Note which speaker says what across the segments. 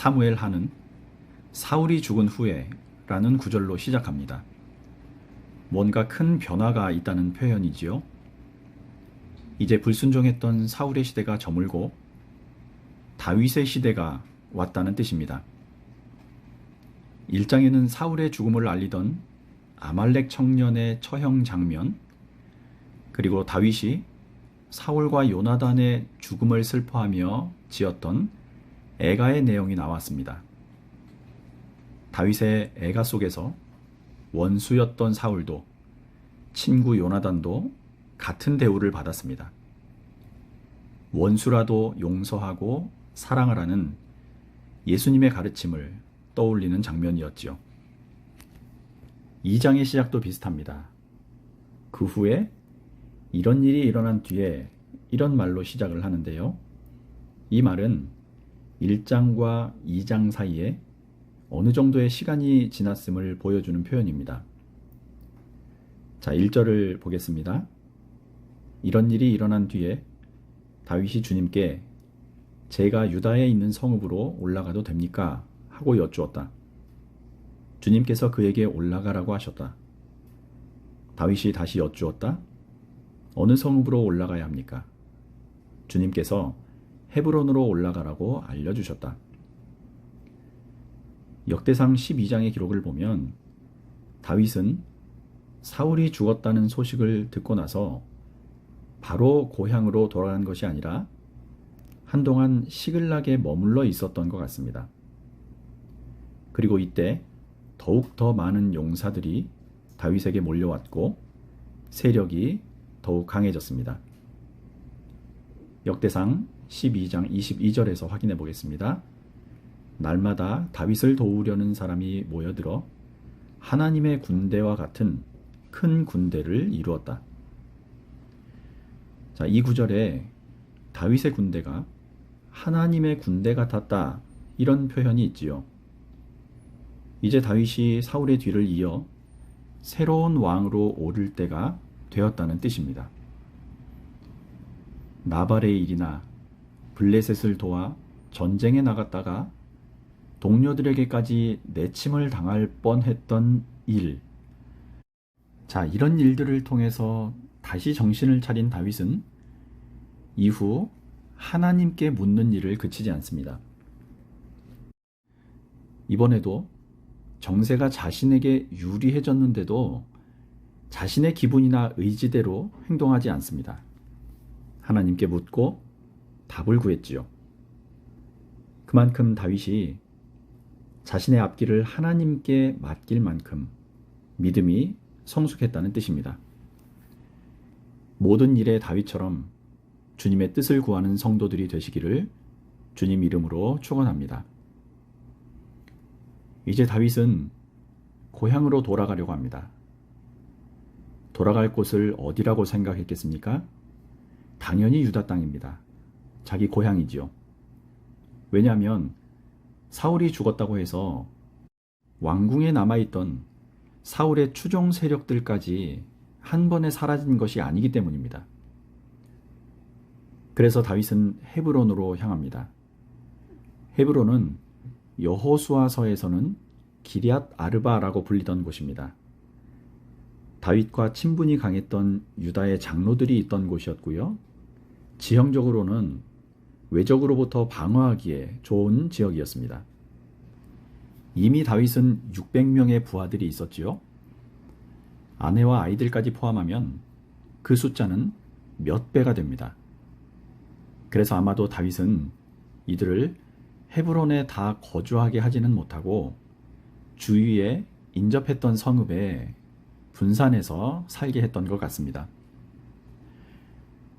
Speaker 1: 사무엘 하는 사울이 죽은 후에 라는 구절로 시작합니다. 뭔가 큰 변화가 있다는 표현이지요. 이제 불순종했던 사울의 시대가 저물고 다윗의 시대가 왔다는 뜻입니다. 1장에는 사울의 죽음을 알리던 아말렉 청년의 처형 장면, 그리고 다윗이 사울과 요나단의 죽음을 슬퍼하며 지었던 애가의 내용이 나왔습니다. 다윗의 애가 속에서 원수였던 사울도 친구 요나단도 같은 대우를 받았습니다. 원수라도 용서하고 사랑하라는 예수님의 가르침을 떠올리는 장면이었지요. 2장의 시작도 비슷합니다. 그 후에 이런 일이 일어난 뒤에 이런 말로 시작을 하는데요. 이 말은 1장과 2장 사이에 어느 정도의 시간이 지났음을 보여주는 표현입니다. 자, 1절을 보겠습니다. 이런 일이 일어난 뒤에 다윗이 주님께 제가 유다에 있는 성읍으로 올라가도 됩니까? 하고 여쭈었다. 주님께서 그에게 올라가라고 하셨다. 다윗이 다시 여쭈었다. 어느 성읍으로 올라가야 합니까? 주님께서 헤브론으로 올라가라고 알려주셨다. 역대상 12장의 기록을 보면 다윗은 사울이 죽었다는 소식을 듣고 나서 바로 고향으로 돌아간 것이 아니라 한동안 시글락에 머물러 있었던 것 같습니다. 그리고 이때 더욱 더 많은 용사들이 다윗에게 몰려왔고 세력이 더욱 강해졌습니다. 역대상 12장 22절에서 확인해 보겠습니다. 날마다 다윗을 도우려는 사람이 모여들어 하나님의 군대와 같은 큰 군대를 이루었다. 자, 이 구절에 다윗의 군대가 하나님의 군대 같았다, 이런 표현이 있지요. 이제 다윗이 사울의 뒤를 이어 새로운 왕으로 오를 때가 되었다는 뜻입니다. 나발의 일이나 블레셋을 도와 전쟁에 나갔다가 동료들에게까지 내침을 당할 뻔했던 일. 자, 이런 일들을 통해서 다시 정신을 차린 다윗은 이후 하나님께 묻는 일을 그치지 않습니다. 이번에도 정세가 자신에게 유리해졌는데도 자신의 기분이나 의지대로 행동하지 않습니다. 하나님께 묻고 답을 구했지요. 그만큼 다윗이 자신의 앞길을 하나님께 맡길 만큼 믿음이 성숙했다는 뜻입니다. 모든 일에 다윗처럼 주님의 뜻을 구하는 성도들이 되시기를 주님 이름으로 축원합니다. 이제 다윗은 고향으로 돌아가려고 합니다. 돌아갈 곳을 어디라고 생각했겠습니까? 당연히 유다 땅입니다. 자기 고향이지요. 왜냐하면 사울이 죽었다고 해서 왕궁에 남아있던 사울의 추종 세력들까지 한 번에 사라진 것이 아니기 때문입니다. 그래서 다윗은 헤브론으로 향합니다. 헤브론은 여호수아서에서는 기럇 아르바라고 불리던 곳입니다. 다윗과 친분이 강했던 유다의 장로들이 있던 곳이었고요. 지형적으로는 외적으로부터 방어하기에 좋은 지역이었습니다. 이미 다윗은 600명의 부하들이 있었지요. 아내와 아이들까지 포함하면 그 숫자는 몇 배가 됩니다. 그래서 아마도 다윗은 이들을 헤브론에 다 거주하게 하지는 못하고 주위에 인접했던 성읍에 분산해서 살게 했던 것 같습니다.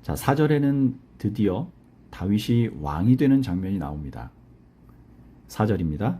Speaker 1: 자, 4절에는 드디어 다윗이 왕이 되는 장면이 나옵니다. 4절입니다.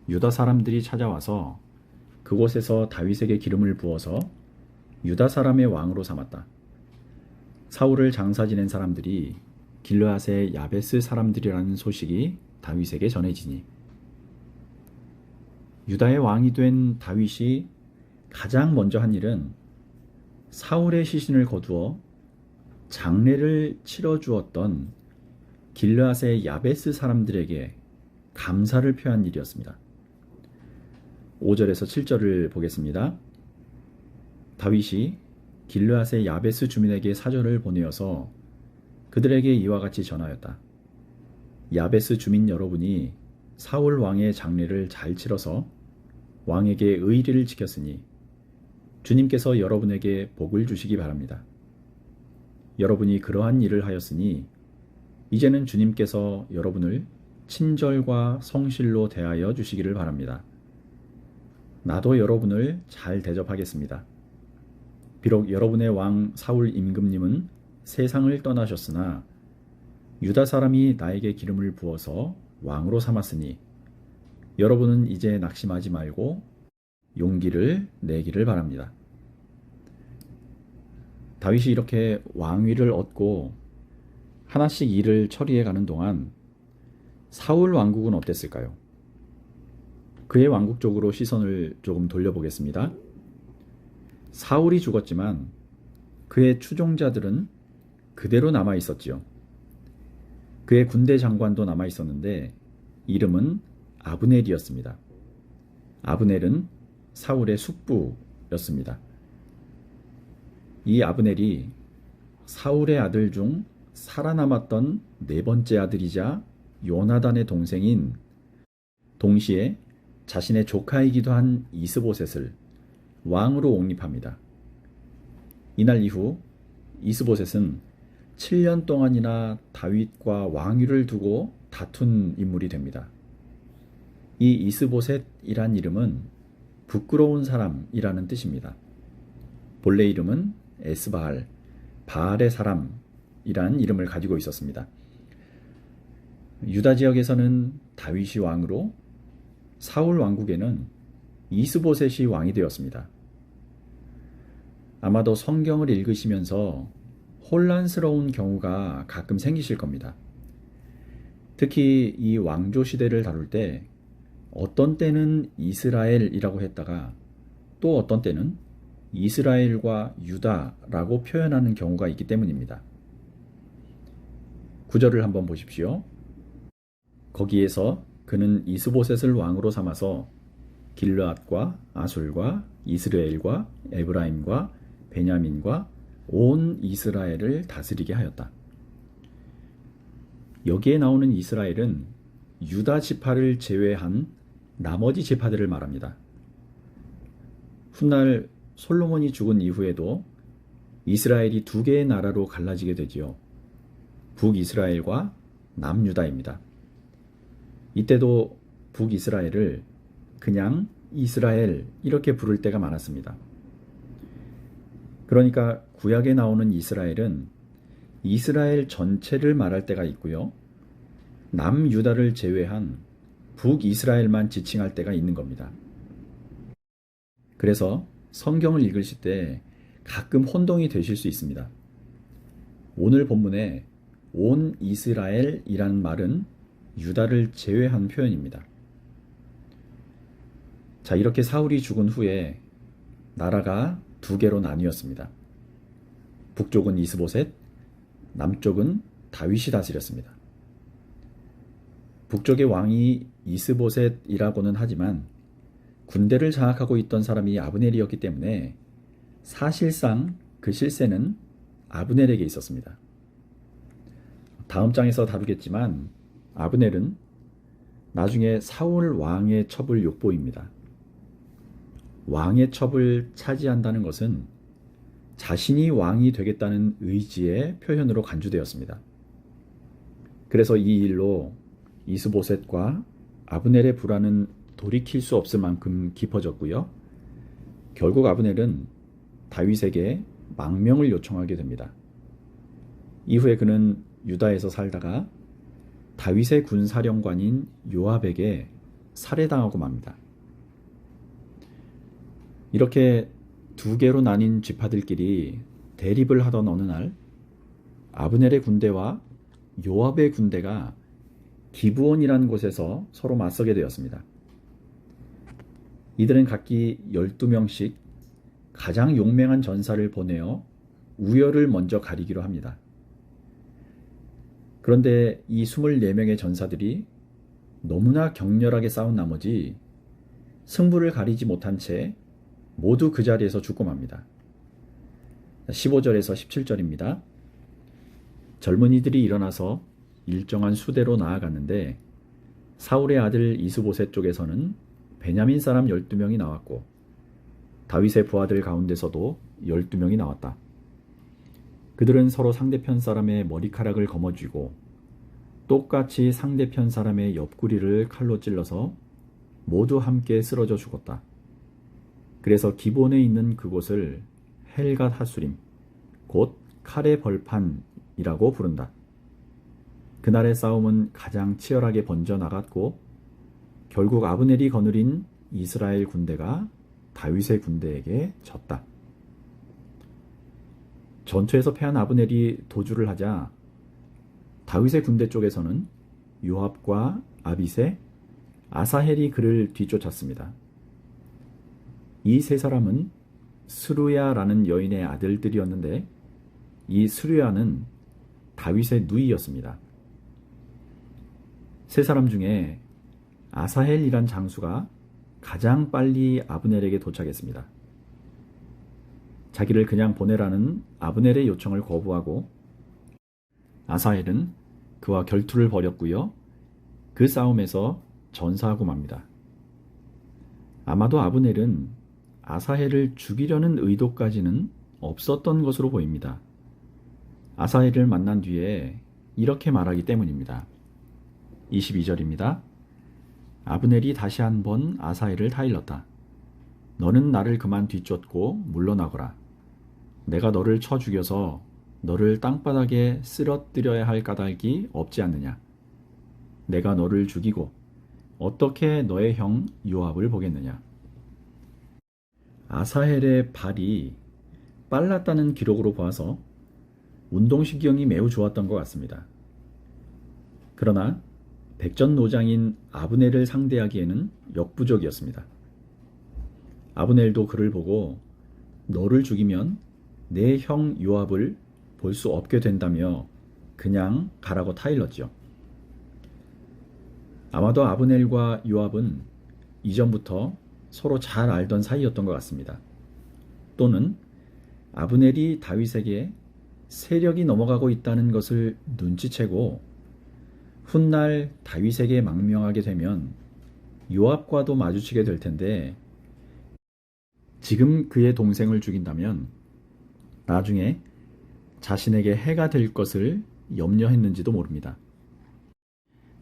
Speaker 1: 유다 사람들이 찾아와서 그곳에서 다윗에게 기름을 부어서 유다 사람의 왕으로 삼았다. 사울을 장사 지낸 사람들이 길르앗의 야베스 사람들이라는 소식이 다윗에게 전해지니 유다의 왕이 된 다윗이 가장 먼저 한 일은 사울의 시신을 거두어 장례를 치러주었던 길르앗의 야베스 사람들에게 감사를 표한 일이었습니다. 5절에서 7절을 보겠습니다. 다윗이 길르앗의 야베스 주민에게 사절을 보내어서 그들에게 이와 같이 전하였다. 야베스 주민 여러분이 사울 왕의 장례를 잘 치러서 왕에게 의리를 지켰으니 주님께서 여러분에게 복을 주시기 바랍니다. 여러분이 그러한 일을 하였으니 이제는 주님께서 여러분을 친절과 성실로 대하여 주시기를 바랍니다. 나도 여러분을 잘 대접하겠습니다. 비록 여러분의 왕 사울 임금님은 세상을 떠나셨으나 유다 사람이 나에게 기름을 부어서 왕으로 삼았으니 여러분은 이제 낙심하지 말고 용기를 내기를 바랍니다. 다윗이 이렇게 왕위를 얻고 하나씩 일을 처리해 가는 동안 사울 왕국은 어땠을까요? 그의 왕국 쪽으로 시선을 조금 돌려보겠습니다. 사울이 죽었지만 그의 추종자들은 그대로 남아 있었지요. 그의 군대 장관도 남아 있었는데 이름은 아브넬이었습니다. 아브넬은 사울의 숙부였습니다. 이 아브넬이 사울의 아들 중 살아남았던 네 번째 아들이자 요나단의 동생인 동시에 자신의 조카이기도 한 이스보셋을 왕으로 옹립합니다. 이날 이후 이스보셋은 7년 동안이나 다윗과 왕위를 두고 다툰 인물이 됩니다. 이 이스보셋이란 이름은 부끄러운 사람이라는 뜻입니다. 본래 이름은 에스바알, 바알의 사람이란 이름을 가지고 있었습니다. 유다 지역에서는 다윗이 왕으로, 사울 왕국에는 이스보셋이 왕이 되었습니다. 아마도 성경을 읽으시면서 혼란스러운 경우가 가끔 생기실 겁니다. 특히 이 왕조 시대를 다룰 때 어떤 때는 이스라엘이라고 했다가 또 어떤 때는 이스라엘과 유다라고 표현하는 경우가 있기 때문입니다. 9절을 한번 보십시오. 거기에서 그는 이스보셋을 왕으로 삼아서 길르앗과 아술과 이스라엘과 에브라임과 베냐민과 온 이스라엘을 다스리게 하였다. 여기에 나오는 이스라엘은 유다 지파를 제외한 나머지 지파들을 말합니다. 훗날 솔로몬이 죽은 이후에도 이스라엘이 두 개의 나라로 갈라지게 되지요. 북이스라엘과 남유다입니다. 이때도 북이스라엘을 그냥 이스라엘 이렇게 부를 때가 많았습니다. 그러니까 구약에 나오는 이스라엘은 이스라엘 전체를 말할 때가 있고요. 남유다를 제외한 북이스라엘만 지칭할 때가 있는 겁니다. 그래서 성경을 읽으실 때 가끔 혼동이 되실 수 있습니다. 오늘 본문에 온 이스라엘이라는 말은 유다를 제외한 표현입니다. 자, 이렇게 사울이 죽은 후에 나라가 두 개로 나뉘었습니다. 북쪽은 이스보셋, 남쪽은 다윗이 다스렸습니다. 북쪽의 왕이 이스보셋이라고는 하지만 군대를 장악하고 있던 사람이 아브넬이었기 때문에 사실상 그 실세는 아브넬에게 있었습니다. 다음 장에서 다루겠지만 아브넬은 나중에 사울 왕의 첩을 욕보입니다. 왕의 첩을 차지한다는 것은 자신이 왕이 되겠다는 의지의 표현으로 간주되었습니다. 그래서 이 일로 이스보셋과 아브넬의 불화는 돌이킬 수 없을 만큼 깊어졌고요. 결국 아브넬은 다윗에게 망명을 요청하게 됩니다. 이후에 그는 유다에서 살다가 다윗의 군사령관인 요압에게 살해당하고 맙니다. 이렇게 두 개로 나뉜 지파들끼리 대립을 하던 어느 날 아브넬의 군대와 요압의 군대가 기브온이라는 곳에서 서로 맞서게 되었습니다. 이들은 각기 12명씩 가장 용맹한 전사를 보내어 우열을 먼저 가리기로 합니다. 그런데 이 24명의 전사들이 너무나 격렬하게 싸운 나머지 승부를 가리지 못한 채 모두 그 자리에서 죽고 맙니다. 15절에서 17절입니다. 젊은이들이 일어나서 일정한 수대로 나아갔는데 사울의 아들 이스보셋 쪽에서는 베냐민 사람 12명이 나왔고 다윗의 부하들 가운데서도 12명이 나왔다. 그들은 서로 상대편 사람의 머리카락을 거머쥐고 똑같이 상대편 사람의 옆구리를 칼로 찔러서 모두 함께 쓰러져 죽었다. 그래서 기본에 있는 그곳을 헬갓 하수림, 곧 칼의 벌판이라고 부른다. 그날의 싸움은 가장 치열하게 번져나갔고 결국 아브넬이 거느린 이스라엘 군대가 다윗의 군대에게 졌다. 전투에서 패한 아브넬이 도주를 하자 다윗의 군대 쪽에서는 요압과 아비새, 아사헬이 그를 뒤쫓았습니다. 이 세 사람은 스루야라는 여인의 아들들이었는데 이 스루야는 다윗의 누이였습니다. 세 사람 중에 아사헬이란 장수가 가장 빨리 아브넬에게 도착했습니다. 자기를 그냥 보내라는 아브넬의 요청을 거부하고 아사헬은 그와 결투를 벌였고요. 그 싸움에서 전사하고 맙니다. 아마도 아브넬은 아사헬을 죽이려는 의도까지는 없었던 것으로 보입니다. 아사헬을 만난 뒤에 이렇게 말하기 때문입니다. 22절입니다. 아브넬이 다시 한번 아사헬을 타일렀다. 너는 나를 그만 뒤쫓고 물러나거라. 내가 너를 쳐 죽여서 너를 땅바닥에 쓰러뜨려야 할 까닭이 없지 않느냐. 내가 너를 죽이고 어떻게 너의 형 요압을 보겠느냐. 아사헬의 발이 빨랐다는 기록으로 보아서 운동신경이 매우 좋았던 것 같습니다. 그러나 백전노장인 아브넬을 상대하기에는 역부족이었습니다. 아브넬도 그를 보고 너를 죽이면 내 형 요압을 볼 수 없게 된다며 그냥 가라고 타일렀죠. 아마도 아브넬과 요압은 이전부터 서로 잘 알던 사이였던 것 같습니다. 또는 아브넬이 다윗에게 세력이 넘어가고 있다는 것을 눈치채고 훗날 다윗에게 망명하게 되면 요압과도 마주치게 될 텐데 지금 그의 동생을 죽인다면 나중에 자신에게 해가 될 것을 염려했는지도 모릅니다.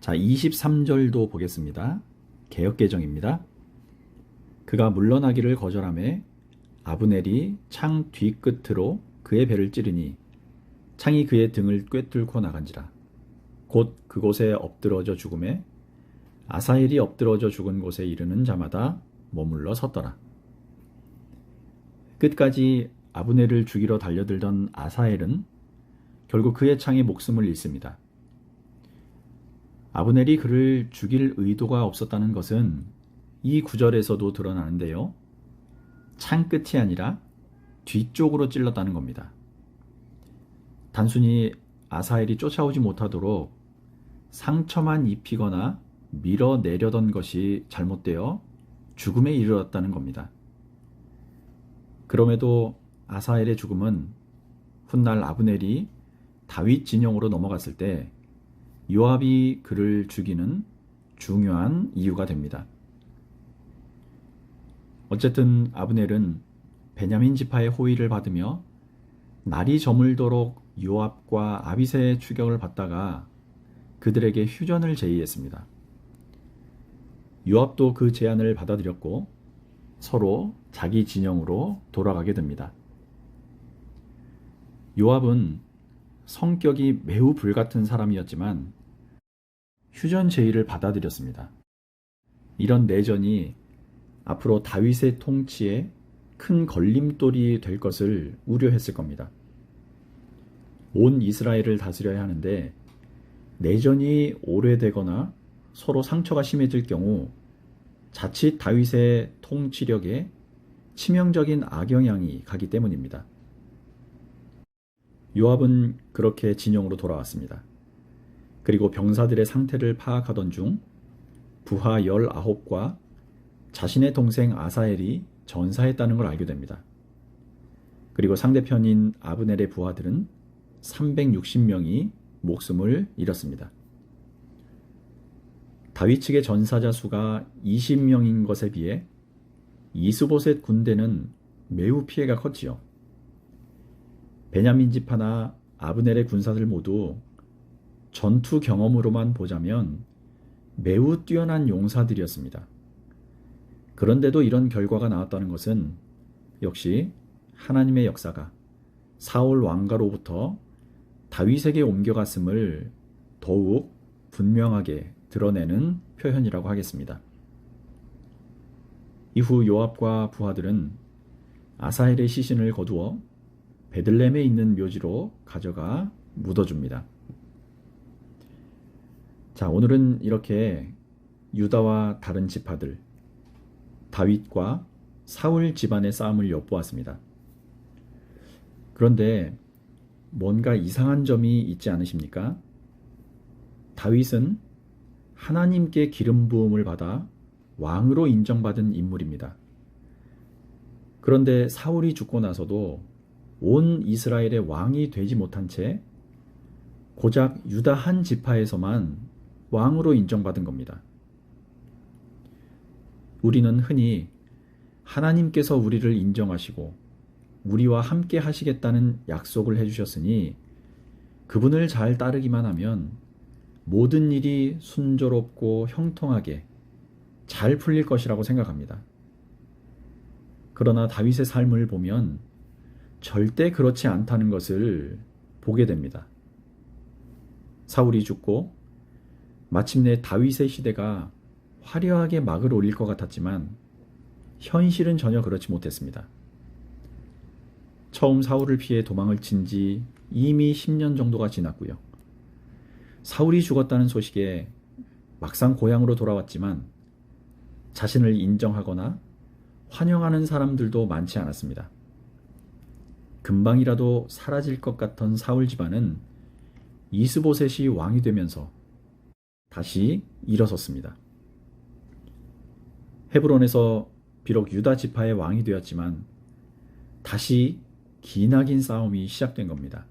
Speaker 1: 자, 23절도 보겠습니다. 개역개정입니다. 그가 물러나기를 거절하매 아브넬이 창 뒤끝으로 그의 배를 찌르니 창이 그의 등을 꿰뚫고 나간지라. 곧 그곳에 엎드러져 죽음에 아사헬이 엎드러져 죽은 곳에 이르는 자마다 머물러 섰더라. 끝까지 아브넬을 죽이러 달려들던 아사헬은 결국 그의 창에 목숨을 잃습니다. 아브넬이 그를 죽일 의도가 없었다는 것은 이 구절에서도 드러나는데요. 창 끝이 아니라 뒤쪽으로 찔렀다는 겁니다. 단순히 아사헬이 쫓아오지 못하도록 상처만 입히거나 밀어내려던 것이 잘못되어 죽음에 이르렀다는 겁니다. 그럼에도 아사헬의 죽음은 훗날 아브넬이 다윗 진영으로 넘어갔을 때 요압이 그를 죽이는 중요한 이유가 됩니다. 어쨌든 아브넬은 베냐민 지파의 호의를 받으며 날이 저물도록 요압과 아비새의 추격을 받다가 그들에게 휴전을 제의했습니다. 요압도 그 제안을 받아들였고 서로 자기 진영으로 돌아가게 됩니다. 요압은 성격이 매우 불같은 사람이었지만 휴전 제의를 받아들였습니다. 이런 내전이 앞으로 다윗의 통치에 큰 걸림돌이 될 것을 우려했을 겁니다. 온 이스라엘을 다스려야 하는데 내전이 오래되거나 서로 상처가 심해질 경우 자칫 다윗의 통치력에 치명적인 악영향이 가기 때문입니다. 요압은 그렇게 진영으로 돌아왔습니다. 그리고 병사들의 상태를 파악하던 중 부하 19과 자신의 동생 아사엘이 전사했다는 걸 알게 됩니다. 그리고 상대편인 아브넬의 부하들은 360명이 목숨을 잃었습니다. 다윗 측의 전사자 수가 20명인 것에 비해 이스보셋 군대는 매우 피해가 컸지요. 베냐민 지파나 아브넬의 군사들 모두 전투 경험으로만 보자면 매우 뛰어난 용사들이었습니다. 그런데도 이런 결과가 나왔다는 것은 역시 하나님의 역사가 사울 왕가로부터 다윗에게 옮겨갔음을 더욱 분명하게 드러내는 표현이라고 하겠습니다. 이후 요압과 부하들은 아사엘의 시신을 거두어 베들레헴에 있는 묘지로 가져가 묻어줍니다. 자, 오늘은 이렇게 유다와 다른 지파들, 다윗과 사울 집안의 싸움을 엿보았습니다. 그런데 뭔가 이상한 점이 있지 않으십니까? 다윗은 하나님께 기름 부음을 받아 왕으로 인정받은 인물입니다. 그런데 사울이 죽고 나서도 온 이스라엘의 왕이 되지 못한 채 고작 유다 한 지파에서만 왕으로 인정받은 겁니다. 우리는 흔히 하나님께서 우리를 인정하시고 우리와 함께 하시겠다는 약속을 해주셨으니 그분을 잘 따르기만 하면 모든 일이 순조롭고 형통하게 잘 풀릴 것이라고 생각합니다. 그러나 다윗의 삶을 보면 절대 그렇지 않다는 것을 보게 됩니다. 사울이 죽고 마침내 다윗의 시대가 화려하게 막을 올릴 것 같았지만 현실은 전혀 그렇지 못했습니다. 처음 사울을 피해 도망을 친 지 이미 10년 정도가 지났고요. 사울이 죽었다는 소식에 막상 고향으로 돌아왔지만 자신을 인정하거나 환영하는 사람들도 많지 않았습니다. 금방이라도 사라질 것 같던 사울 집안은 이스보셋이 왕이 되면서 다시 일어섰습니다. 헤브론에서 비록 유다 지파의 왕이 되었지만 다시 기나긴 싸움이 시작된 겁니다.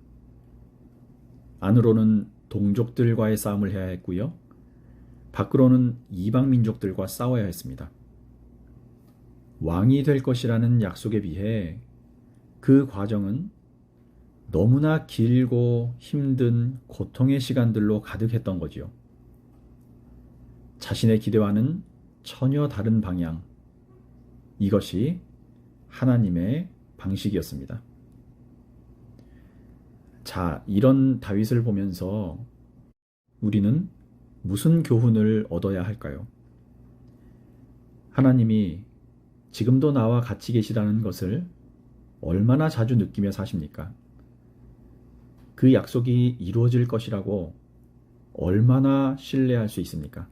Speaker 1: 안으로는 동족들과의 싸움을 해야 했고요. 밖으로는 이방 민족들과 싸워야 했습니다. 왕이 될 것이라는 약속에 비해 그 과정은 너무나 길고 힘든 고통의 시간들로 가득했던 거지요. 자신의 기대와는 전혀 다른 방향, 이것이 하나님의 방식이었습니다. 자, 이런 다윗을 보면서 우리는 무슨 교훈을 얻어야 할까요? 하나님이 지금도 나와 같이 계시다는 것을 얼마나 자주 느끼며 사십니까? 그 약속이 이루어질 것이라고 얼마나 신뢰할 수 있습니까?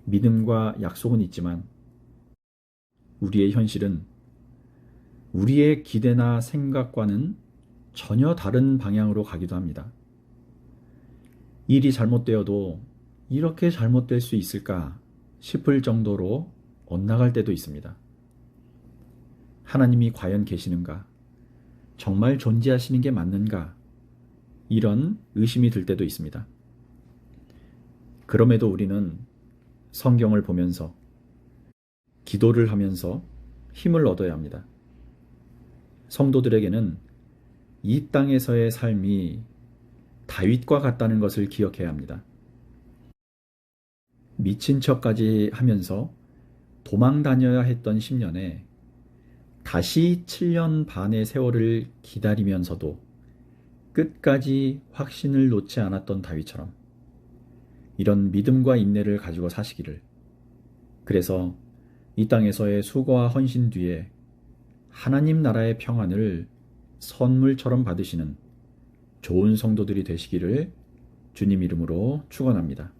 Speaker 1: 믿음과 약속은 있지만 우리의 현실은 우리의 기대나 생각과는 전혀 다른 방향으로 가기도 합니다. 일이 잘못되어도 이렇게 잘못될 수 있을까 싶을 정도로 엇나갈 때도 있습니다. 하나님이 과연 계시는가? 정말 존재하시는 게 맞는가? 이런 의심이 들 때도 있습니다. 그럼에도 우리는 성경을 보면서 기도를 하면서 힘을 얻어야 합니다. 성도들에게는 이 땅에서의 삶이 다윗과 같다는 것을 기억해야 합니다. 미친 척까지 하면서 도망 다녀야 했던 10년에 다시 7년 반의 세월을 기다리면서도 끝까지 확신을 놓지 않았던 다윗처럼 이런 믿음과 인내를 가지고 사시기를, 그래서 이 땅에서의 수고와 헌신 뒤에 하나님 나라의 평안을 선물처럼 받으시는 좋은 성도들이 되시기를 주님 이름으로 축원합니다.